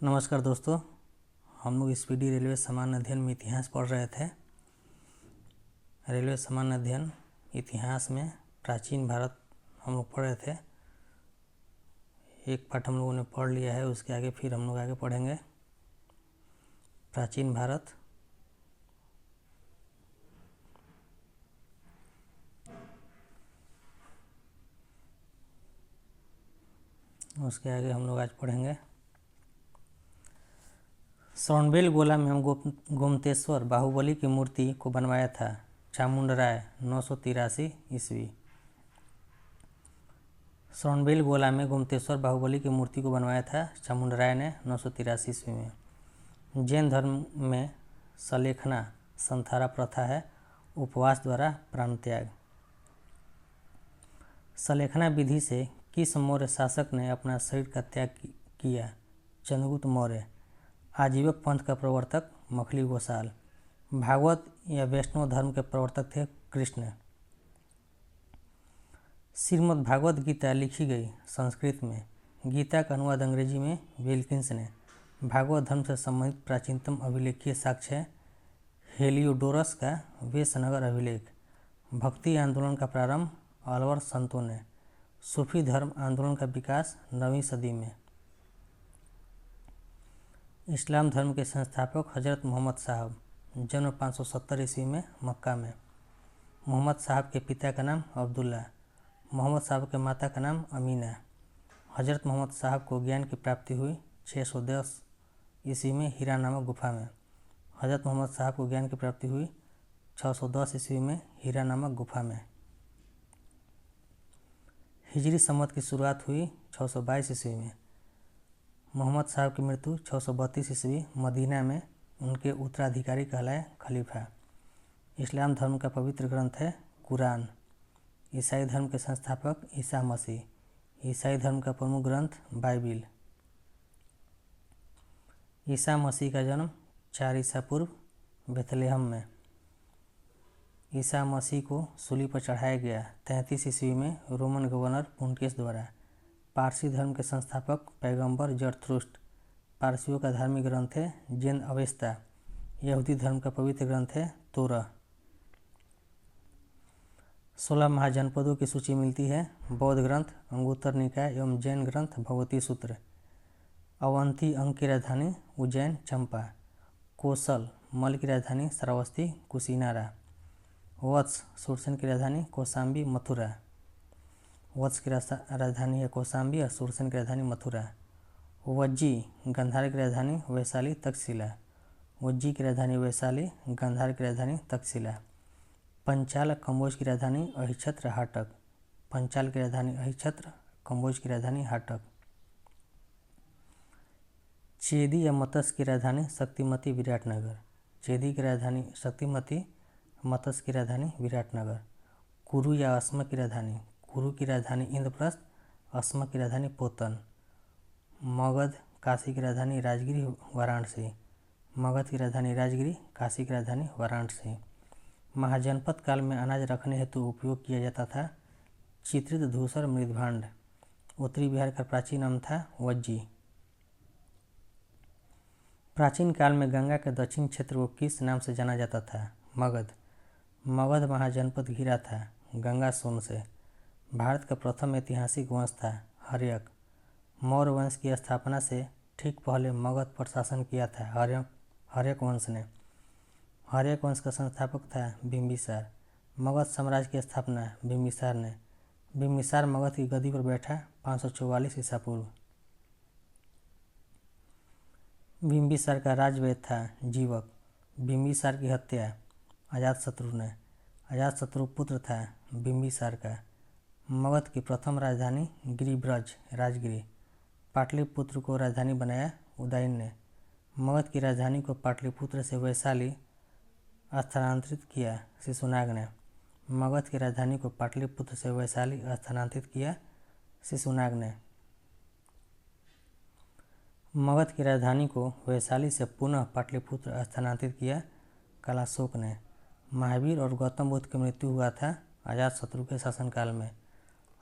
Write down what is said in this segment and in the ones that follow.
नमस्कार दोस्तों, हम लोग स्पीडी रेलवे सामान्य अध्ययन में इतिहास पढ़ रहे थे। रेलवे सामान्य अध्ययन इतिहास में प्राचीन भारत हम लोग पढ़ रहे थे। एक पाठ हम लोगों ने पढ़ लिया है, उसके आगे फिर हम लोग आगे पढ़ेंगे। प्राचीन भारत, उसके आगे हम लोग आज पढ़ेंगे। श्रवणबेल गोला में हम गोमतेश्वर बाहुबली की मूर्ति को बनवाया था चामुंडराय 983 ईस्वी। श्रवणबेल गोला में गोमतेश्वर बाहुबली की मूर्ति को बनवाया था चामुंडराय ने 983 ईस्वी में। जैन धर्म में सलेखना संथारा प्रथा है, उपवास द्वारा प्राण त्याग। सलेखना विधि से किस मौर्य शासक ने अपना शरीर का त्याग किया? चंद्रगुप्त मौर्य। आजीवक पंथ का प्रवर्तक मखली गोसाल। भागवत या वैष्णव धर्म के प्रवर्तक थे कृष्ण। श्रीमद् भागवत गीता लिखी गई संस्कृत में। गीता का अनुवाद अंग्रेजी में विल्किंस ने। भागवत धर्म से संबंधित प्राचीनतम अभिलेखीय साक्ष्य है हेलियोडोरस का वेशनगर अभिलेख। भक्ति आंदोलन का प्रारंभ अलवर संतों ने। सूफी धर्म आंदोलन का विकास 9वीं सदी में। इस्लाम धर्म के संस्थापक हजरत मोहम्मद साहब। जन्म 570 ईस्वी में मक्का में। मोहम्मद साहब के पिता का नाम अब्दुल्ला। मोहम्मद साहब के माता का नाम अमीना। हजरत मोहम्मद साहब को ज्ञान की प्राप्ति हुई 610 ईस्वी में हीरा नामक गुफा में। हजरत मोहम्मद साहब को ज्ञान की प्राप्ति हुई 610 ईस्वी में हीरा नामक गुफा में। हिजरी संवत की शुरुआत हुई 622 ईस्वी में। मोहम्मद साहब की मृत्यु 632 ईस्वी मदीना में। उनके उत्तराधिकारी कहलाए खलीफा। इस्लाम धर्म का पवित्र ग्रंथ है कुरान। ईसाई धर्म के संस्थापक ईसा मसीह। ईसाई धर्म का प्रमुख ग्रंथ बाइबिल। ईसा मसीह का जन्म 4 ईसा पूर्व बेथलेहम में। ईसा मसीह को सूली पर चढ़ाया गया 33 ईस्वी में रोमन गवर्नर पुंटियस द्वारा। पारसी धर्म के संस्थापक पैगंबर जरथुस्त्र। पारसियों का धार्मिक ग्रंथ है जैन अवेस्ता। यहूदी धर्म का पवित्र ग्रंथ है तोरह। 16 महाजनपदों की सूची मिलती है। बौद्ध ग्रंथ अंगुत्तर निकाय एवं जैन ग्रंथ भगवती सूत्र। अवंती अंग की राजधानी उज्जैन चंपा। कोसल मल की राजधानी श्रावस्ती कुशीनारा। वत्स सुरसेन की राजधानी कौशाम्बी मथुरा। वत्स की राजधानी है कौशाम्बी और सुरसेन की राजधानी मथुरा। वज्जी गंधार की राजधानी वैशाली तक्षशिला। वज्जी की राजधानी वैशाली, गंधार की राजधानी तक्षशिला। पंचाल कंबोज की राजधानी अहिछत्र हाटक। पंचाल की राजधानी अहिछत्र, कंबोज की राजधानी हाटक। चेदी या मत्स्य की राजधानी शक्तिमती विराटनगर। चेदी की राजधानी शक्तिमती, मत्स्य की राजधानी विराटनगर। कुरु या अस्म की राजधानी। कुरु की राजधानी इंद्रप्रस्थ, अस्म की राजधानी पोतन। मगध काशी की राजधानी राजगिरी वाराणसी। मगध की राजधानी राजगिरी, काशी की राजधानी वाराणसी। महाजनपद काल में अनाज रखने हेतु उपयोग किया जाता था चित्रित धूसर मृदभांड। उत्तरी बिहार का प्राचीन नाम था वज्जी। प्राचीन काल में गंगा के दक्षिण क्षेत्र को किस नाम से जाना जाता था? मगध। मगध महाजनपद घिरा था गंगा सोन से। भारत का प्रथम ऐतिहासिक वंश था हर्यक। मौर्य वंश की स्थापना से ठीक पहले मगध पर शासन किया था हर्यक वंश ने। हर्यक वंश का संस्थापक था बिंबिसार। मगध साम्राज्य की स्थापना बिंबिसार ने। बिंबिसार मगध की गद्दी पर बैठा 544 ईसा पूर्व। बिंबिसार का राजवैद्य था जीवक। बिंबिसार की हत्या अजातशत्रु ने। अजातशत्रु पुत्र था बिंबिसार का। मगध की प्रथम राजधानी गिरिब्रज राजगिरी। पाटलिपुत्र को राजधानी बनाया उदयन ने। मगध की राजधानी को पाटलिपुत्र से वैशाली स्थानांतरित किया शिशुनाग ने। मगध की राजधानी को पाटलिपुत्र से वैशाली स्थानांतरित किया शिशुनाग ने। मगध की राजधानी को वैशाली से पुनः पाटलिपुत्र स्थानांतरित किया कलाशोक ने। महावीर और गौतम बुद्ध की मृत्यु हुआ था अजातशत्रु के शासनकाल में।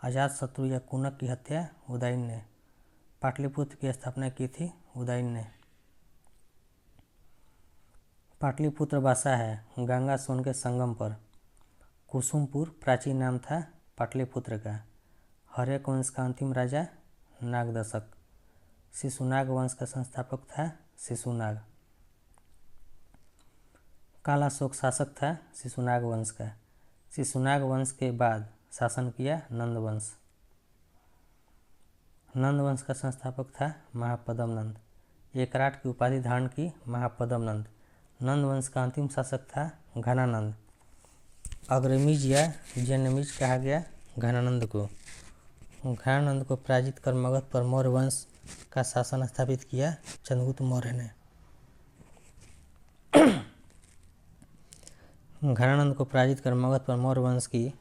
अजातशत्रु या कुनक की हत्या उदयन ने। पाटलिपुत्र की स्थापना की थी उदयन ने। पाटलिपुत्र बसा है गंगा सोन के संगम पर। कुसुमपुर प्राचीन नाम था पाटलिपुत्र का। हर्यक वंश का अंतिम राजा नागदशक। शिशुनाग वंश का संस्थापक था शिशुनाग। कालाशोक शासक था शिशुनाग वंश का। शिशुनाग वंश के बाद शासन किया नंद वंश। नंद वंश का संस्थापक था महापद्म नंद। एकराट की उपाधि धारण की महापद्म नंद। नंद वंश का अंतिम शासक था घनानंद। अग्रमीज या जैनमीज कहा गया घनानंद को। घनानंद को पराजित कर मगध पर मौर्य वंश का शासन स्थापित किया चंद्रगुप्त मौर्य ने। घनानंद को पराजित कर मगध पर मौर्य वंश की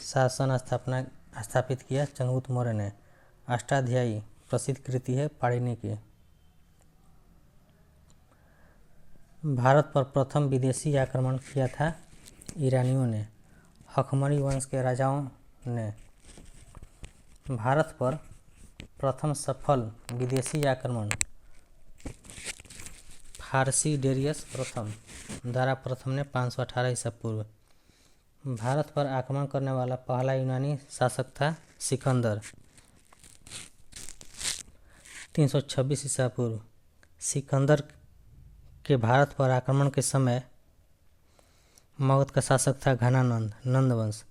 शासन स्थापित किया चंद्रगुप्त मौर्य ने। अष्टाध्यायी प्रसिद्ध कृति है पाणिनि की। भारत पर प्रथम विदेशी आक्रमण किया था ईरानियों ने। हखमनी वंश के राजाओं ने। भारत पर प्रथम सफल विदेशी आक्रमण फारसी डेरियस प्रथम दारा प्रथम ने 518 ईसा पूर्व। भारत पर आक्रमण करने वाला पहला यूनानी शासक था सिकंदर 326 ईसा पूर्व। सिकंदर के भारत पर आक्रमण के समय मगध का शासक था घनानंद नंद वंश।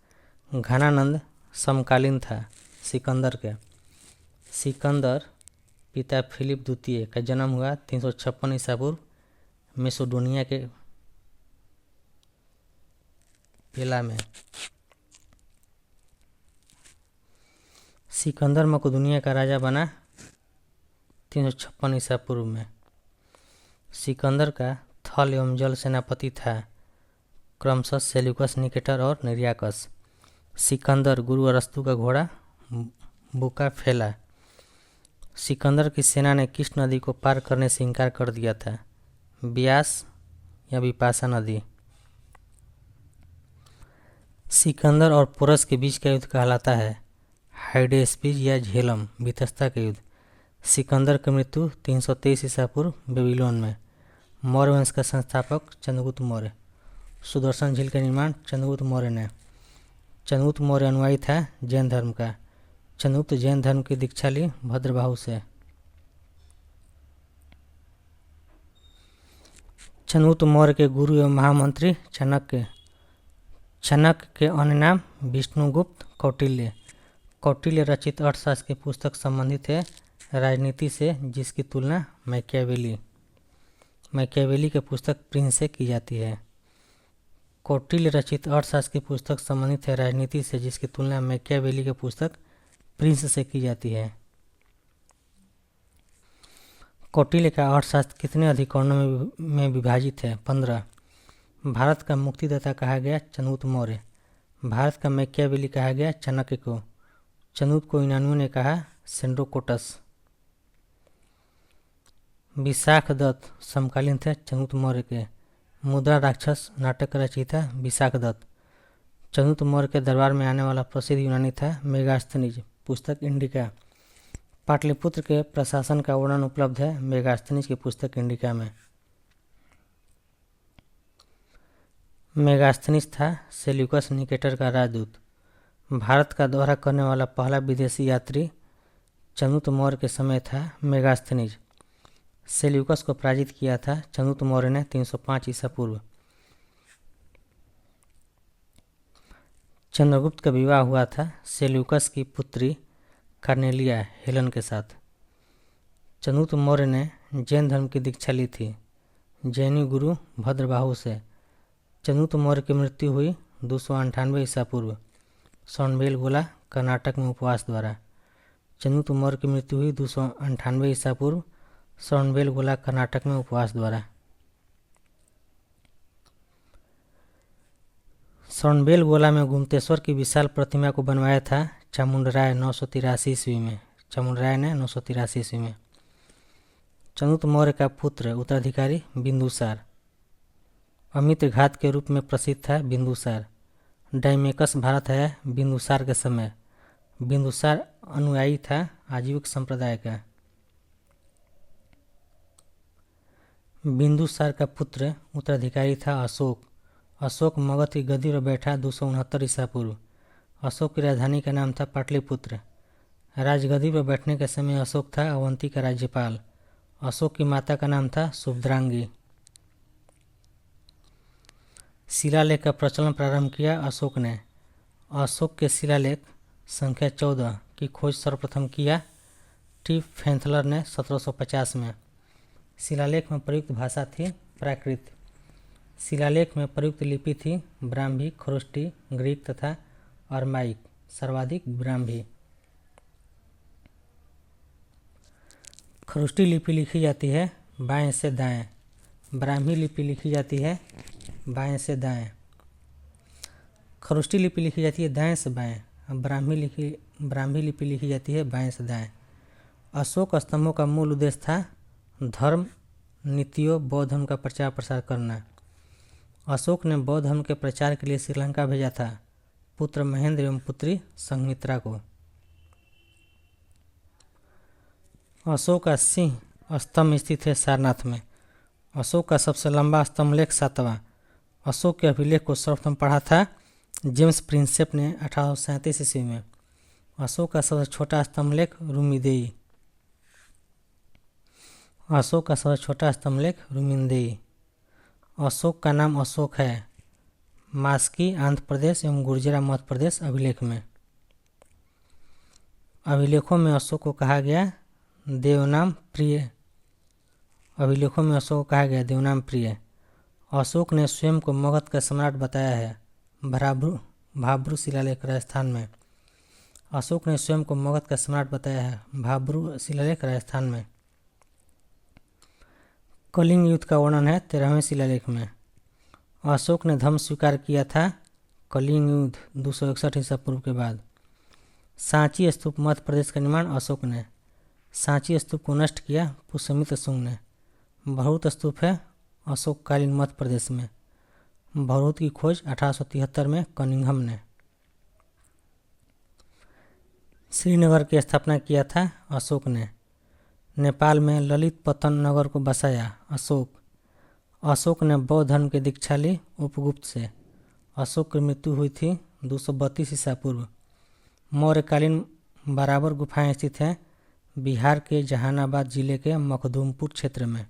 घनानंद समकालीन था सिकंदर के। सिकंदर पिता फिलिप द्वितीय का जन्म हुआ 356 ईसा पूर्व मेसोडोनिया के पेला में। सिकंदर मकदूनिया का राजा बना 356 ईसा पूर्व में। सिकंदर का थल एवं जल सेनापति था क्रमशः सेल्यूकस निकेटर और निर्याकस। सिकंदर गुरु अरस्तु का घोड़ा बुका फैला। सिकंदर की सेना ने किस नदी को पार करने से इनकार कर दिया था? ब्यास या बिपाशा नदी। सिकंदर और पोरस के बीच का युद्ध कहलाता है हाइडेस्पिस या झेलम वितस्ता का युद्ध। सिकंदर की मृत्यु 323 ईसा पूर्व बेबीलोन में। मौर्य वंश का संस्थापक चंद्रगुप्त मौर्य। सुदर्शन झील का निर्माण चंद्रगुप्त मौर्य ने। चंद्रगुप्त मौर्य अनुयायी था जैन धर्म का। चंद्रगुप्त जैन धर्म की दीक्षा ली भद्रबाहु से। चंद्रगुप्त मौर्य के गुरु एवं महामंत्री चाणक्य। चाणक्य के अन्य नाम विष्णुगुप्त कौटिल्य। कौटिल्य रचित अर्थशास्त्र की पुस्तक संबंधित है राजनीति से, जिसकी तुलना मैकियावेली के पुस्तक प्रिंस से की जाती है। कौटिल्य रचित अर्थशास्त्र की पुस्तक संबंधित है राजनीति से, जिसकी तुलना मैकियावेली के पुस्तक प्रिंस से की जाती है। कौटिल्य का अर्थशास्त्र कितने अधिकरणों में विभाजित है? 15। भारत का मुक्तिदाता कहा गया चंद्रगुप्त मौर्य। भारत का मैकियावेली कहा गया चाणक्य को। चंद्रगुप्त को यूनानियों ने कहा सेंड्रोकोटस। विशाख दत्त समकालीन थे चंद्रगुप्त मौर्य के। मुद्रा राक्षस नाटक का रचयिता विशाख दत्त। चंद्रगुप्त मौर्य के दरबार में आने वाला प्रसिद्ध यूनानी था मेगास्थनीज। पुस्तक इंडिका। पाटलिपुत्र के प्रशासन का वर्णन उपलब्ध है मेगास्थनीज की पुस्तक इंडिका में। मेगास्थनीज था सेल्यूकस निकेटर का राजदूत। भारत का दौरा करने वाला पहला विदेशी यात्री चंद्रगुप्त मौर्य के समय था मेगास्थनीज। सेल्यूकस को पराजित किया था चंद्रगुप्त मौर्य ने 305 ईसा पूर्व। चंद्रगुप्त का विवाह हुआ था सेल्यूकस की पुत्री कार्नेलिया हेलन के साथ। चंद्रगुप्त मौर्य ने जैन धर्म की दीक्षा ली थी जैनी गुरु भद्रबाहु से। चंद्रगुप्त मौर्य की मृत्यु हुई 298 ईसा पूर्व सोनबेलगोला कर्नाटक में उपवास द्वारा। चंद्रगुप्त मौर्य की मृत्यु हुई 298 ईसा पूर्व सोनबेलगोला कर्नाटक में उपवास द्वारा। सोनबेलगोला में गुप्तेश्वर की विशाल प्रतिमा को बनवाया था चामुंडराय 983 ईस्वी में। चामुंडराय ने 983 ईस्वी में। चंद्रगुप्त मौर्य का पुत्र उत्तराधिकारी बिंदुसार। अमित्र घात के रूप में प्रसिद्ध था बिंदुसार। डाइमेकस भारत आया बिंदुसार के समय। बिंदुसार अनुयायी था आजीविक संप्रदाय का। बिंदुसार का पुत्र उत्तराधिकारी था अशोक। अशोक मगध की गद्दी पर बैठा 269 ईसा पूर्व। अशोक की राजधानी का नाम था पाटलिपुत्र। राजगद्दी पर बैठने के समय अशोक था अवंती का राज्यपाल। अशोक की माता का नाम था सुभद्रांगी। शिलालेख का प्रचलन प्रारंभ किया अशोक ने। अशोक के शिलालेख संख्या 14 की खोज सर्वप्रथम किया टी फेंथलर ने 1750 में। शिलालेख में प्रयुक्त भाषा थी प्राकृत। शिलालेख में प्रयुक्त लिपि थी ब्राह्मी, खरोष्टी, ग्रीक तथा अरमाइक, सर्वाधिक ब्राह्मी। खरोष्टी लिपि लिखी जाती है बाएं से दाएं। ब्राह्मी लिपि लिखी जाती है बाएं से दाएं। खरोष्टी लिपि लिखी जाती है दाएं से बाएं। ब्राह्मी लिपि लिखी जाती है बाएं से दाएं। अशोक स्तंभों का मूल उद्देश्य था धर्म, नीतियों, बौद्ध धर्म का प्रचार प्रसार करना। अशोक ने बौद्ध धर्म के प्रचार के लिए श्रीलंका भेजा था पुत्र महेंद्र एवं पुत्री संघमित्रा को। अशोक का सिंह स्तंभ स्थित है सारनाथ में। अशोक का सबसे लंबा स्तंभलेख 7वां। अशोक के अभिलेख को सर्वप्रथम पढ़ा था जेम्स प्रिंसेप ने 1837 ईस्वी में। अशोक का सबसे छोटा स्तंभलेख रुमिदेई। अशोक का सबसे छोटा स्तंभलेख रुमिदेई। अशोक का नाम अशोक है मास्की आंध्र प्रदेश एवं गुर्जरा मध्य प्रदेश अभिलेख में। अभिलेखों में अशोक को कहा गया देवनाम प्रिय। अभिलेखों में अशोक को कहा गया देवनाम प्रिय। अशोक ने स्वयं को मगध का सम्राट बताया है भाब्रू शिलालेख राजस्थान में। अशोक ने स्वयं को मगध का सम्राट बताया है भाब्रू शिलालेख राजस्थान में। कलिंग युद्ध का वर्णन है 13वें शिलालेख में। अशोक ने धर्म स्वीकार किया था कलिंग युद्ध 261 ईसा पूर्व के बाद। सांची स्तूप मध्य प्रदेश का निर्माण अशोक ने। सांची स्तूप को नष्ट किया पुष्यमित्र शुंग ने। भरूत स्तूप है अशोककालीन मध्य प्रदेश में। भरूत की खोज 1873 में कनिंघम ने। श्रीनगर की स्थापना किया था अशोक ने। नेपाल में ललित पतन नगर को बसाया अशोक। अशोक ने बौद्ध धर्म की दीक्षा ली उपगुप्त से। अशोक की मृत्यु हुई थी 232 ईसा पूर्व। मौर्यकालीन बराबर गुफाएं स्थित हैं बिहार के जहानाबाद जिले के मखदूमपुर क्षेत्र में।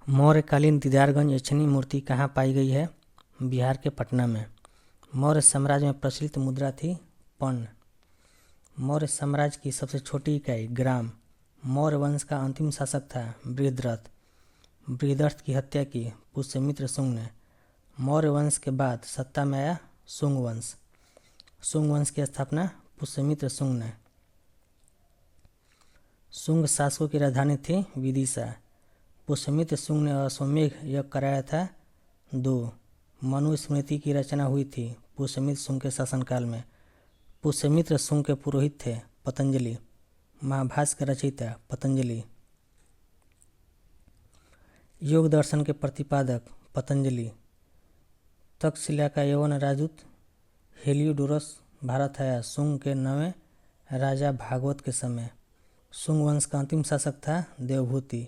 मौर्यकालीन दीदारगंज यक्षिणी मूर्ति कहाँ पाई गई है? बिहार के पटना में। मौर्य साम्राज्य में प्रचलित मुद्रा थी पन्न। मौर्य साम्राज्य की सबसे छोटी इकाई ग्राम। मौर्य वंश का अंतिम शासक था बृहद्रथ। बृहद्रथ की हत्या की पुष्यमित्र शुंग ने। मौर्य वंश के बाद सत्ता में आया शुंग वंश। शुंग वंश की स्थापना पुष्यमित्र शुंग ने। शुंग शासकों की राजधानी थी विदिशा। पुष्यमित्र शुंग ने अश्वमेध यज्ञ कराया था 2। मनुस्मृति की रचना हुई थी पुष्यमित्र शुंग के शासनकाल में। पुष्यमित्र शुंग के पुरोहित थे पतंजलि। महाभाष्य के रचयिता पतंजलि। योग दर्शन के प्रतिपादक पतंजलि। तक्षशिला का यवन राजदूत हेलियोडोरस भारत आया शुंग के 9वें राजा भागवत के समय। शुंग वंश का अंतिम शासक था देवभूति।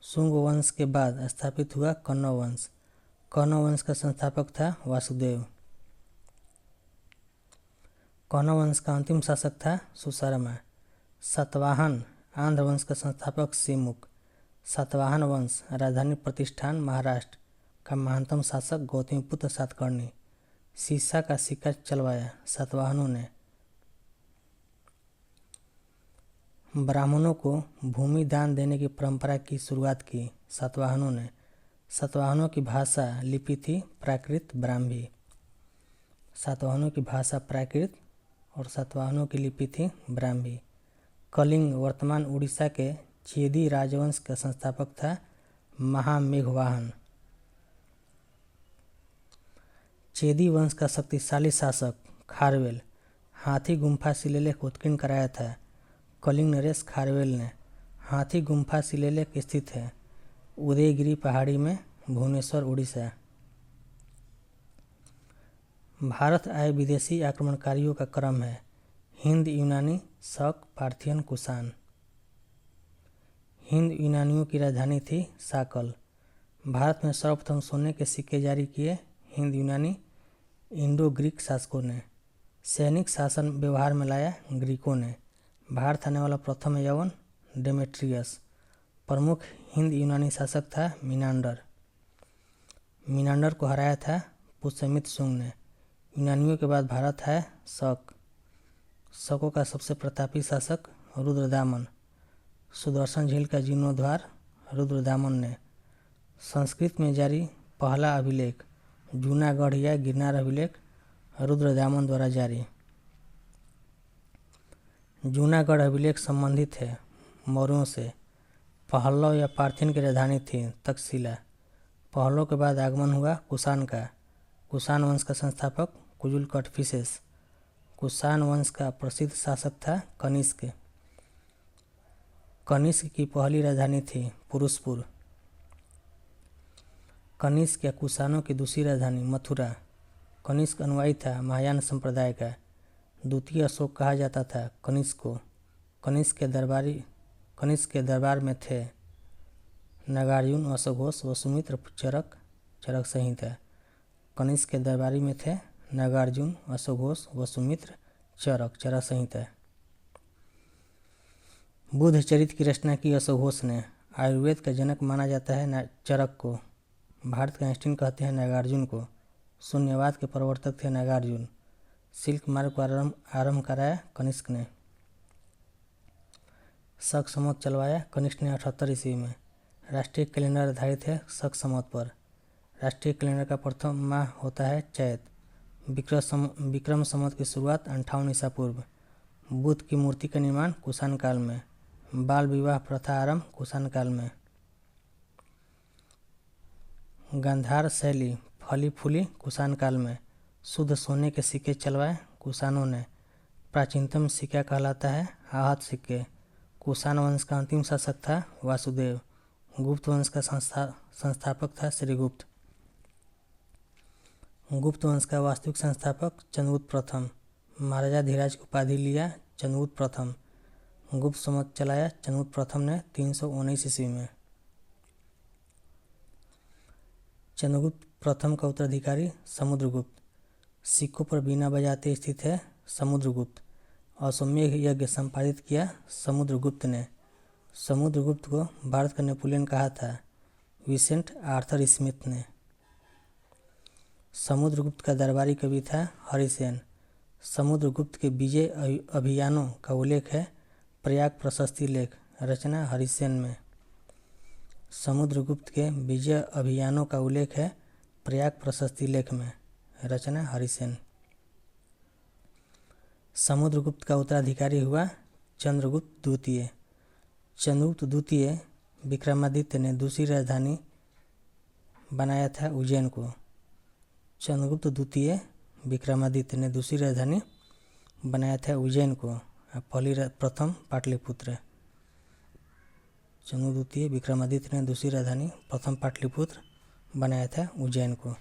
शुंग वंश के बाद स्थापित हुआ कण्व वंश। कण्व वंश का संस्थापक था वासुदेव। कण्व वंश का अंतिम शासक था सुशर्मा। सातवाहन आंध्र वंश का संस्थापक सिमुक। सातवाहन वंश राजधानी प्रतिष्ठान महाराष्ट्र का महानतम शासक गौतमीपुत्र सातकर्णी। सीसा का सिक्का चलवाया सातवाहनों ने। ब्राह्मणों को भूमि दान देने की परंपरा की शुरुआत की सातवाहनों ने। सातवाहनों की भाषा लिपि थी प्राकृत ब्राह्मी। सातवाहनों की भाषा प्राकृत और सातवाहनों की लिपि थी ब्राह्मी। कलिंग वर्तमान उड़ीसा के चेदी राजवंश का संस्थापक था महामेघवाहन। चेदी वंश का शक्तिशाली शासक खारवेल हाथी गुम्फा शिलालेख उत्कीर्ण कराया था। कलिंग नरेश खारवेल ने। हाथी गुम्फा शिलालेख स्थित है उदयगिरी पहाड़ी में भुवनेश्वर उड़ीसा। भारत आए विदेशी आक्रमणकारियों का क्रम है। हिंद, यूनानी, शक, पार्थियन, कुषाण। हिंद यूनानियों की राजधानी थी साकल। भारत में सर्वप्रथम सोने के सिक्के जारी किए हिंद यूनानी इंडो ग्रीक शासकों ने। सैनिक शासन व्यवहार में लाया ग्रीकों ने। भारत आने वाला प्रथम यवन डेमेट्रियस। प्रमुख हिंद यूनानी शासक था मिनांडर। मिनांडर को हराया था पुष्यमित्र शुंग ने। यूनानियों के बाद भारत है शक। शकों का सबसे प्रतापी शासक रुद्रदामन। सुदर्शन झील का जीर्णोद्धार रुद्रदामन ने। संस्कृत में जारी पहला अभिलेख जूनागढ़ या गिरनार अभिलेख रुद्रदामन द्वारा जारी। जूनागढ़ अभिलेख संबंधित है मौर्यों से। पहल्लव या पार्थियन की राजधानी थी तक्षशिला। पहल्लव के बाद आगमन हुआ कुषाण का। कुषाण वंश का संस्थापक कुजुल कटफिसेस। कुषाण वंश का प्रसिद्ध शासक था कनिष्क। कनिष्क की पहली राजधानी थी पुरुषपुर। कनिष्क या कुषाणों की दूसरी राजधानी मथुरा। कनिष्क अनुयायी था महायान संप्रदाय का। द्वितीय अशोक कहा जाता था कनिष्क को। कनिष्क के दरबार में थे नागार्जुन, अश्वघोष, वसुमित्र, चरक संहिता। कनिष्क के दरबारी में थे नागार्जुन, अश्वघोष, वसुमित्र, चरक संहिता। बुद्ध चरित्र की रचना की अश्वघोष ने। आयुर्वेद का जनक माना जाता है चरक को। भारत का आइंस्टीन कहते हैं नागार्जुन को। शून्यवाद के प्रवर्तक थे नागार्जुन। सिल्क मार्ग को आरंभ कराया कनिष्क ने। शक संवत चलवाया कनिष्क ने 78 ईस्वी में। राष्ट्रीय कैलेंडर आधारित है शक संवत पर। राष्ट्रीय कैलेंडर का प्रथम माह होता है चैत। विक्रम संवत की शुरुआत 58 ईसा पूर्व। बुद्ध की मूर्ति का निर्माण कुषाण काल में। बाल विवाह प्रथा आरंभ कुषाण काल में। गांधार शैली फली फूली कुषाण काल में। शुद्ध सोने के सिक्के चलवाए कुषाणों ने। प्राचीनतम सिक्का कहलाता है आहत सिक्के। कुषाण वंश का अंतिम शासक था वासुदेव। गुप्त वंश का संस्थापक था श्रीगुप्त। गुप्त वंश का वास्तविक संस्थापक चंद्रगुप्त प्रथम। महाराजा धीराज की उपाधि लिया चंद्रगुप्त प्रथम। गुप्त संवत चलाया चंद्रगुप्त प्रथम ने 319 ईस्वी में। चंद्रगुप्त प्रथम का उत्तराधिकारी समुद्रगुप्त। सिक्कों पर बीना बजाते स्थित है समुद्रगुप्त। अश्वमेध यज्ञ संपादित किया समुद्रगुप्त ने। समुद्रगुप्त को भारत का नेपोलियन कहा था विसेंट आर्थर स्मिथ ने। समुद्रगुप्त का दरबारी कवि था हरिसेन। समुद्रगुप्त के विजय अभियानों का उल्लेख है प्रयाग प्रशस्ति लेख, रचना हरिसेन में। समुद्रगुप्त के विजय अभियानों का उल्लेख है प्रयाग प्रशस्ति लेख में, रचना हरिसेन। समुद्रगुप्त का उत्तराधिकारी हुआ चंद्रगुप्त द्वितीय। चंद्रगुप्त द्वितीय विक्रमादित्य ने दूसरी राजधानी बनाया था उज्जैन को। चंद्रगुप्त द्वितीय विक्रमादित्य ने दूसरी राजधानी बनाया था उज्जैन को। प्रथम पाटलिपुत्र। चंद्रगुप्त द्वितीय विक्रमादित्य ने दूसरी राजधानी प्रथम पाटलिपुत्र बनाया था उज्जैन को।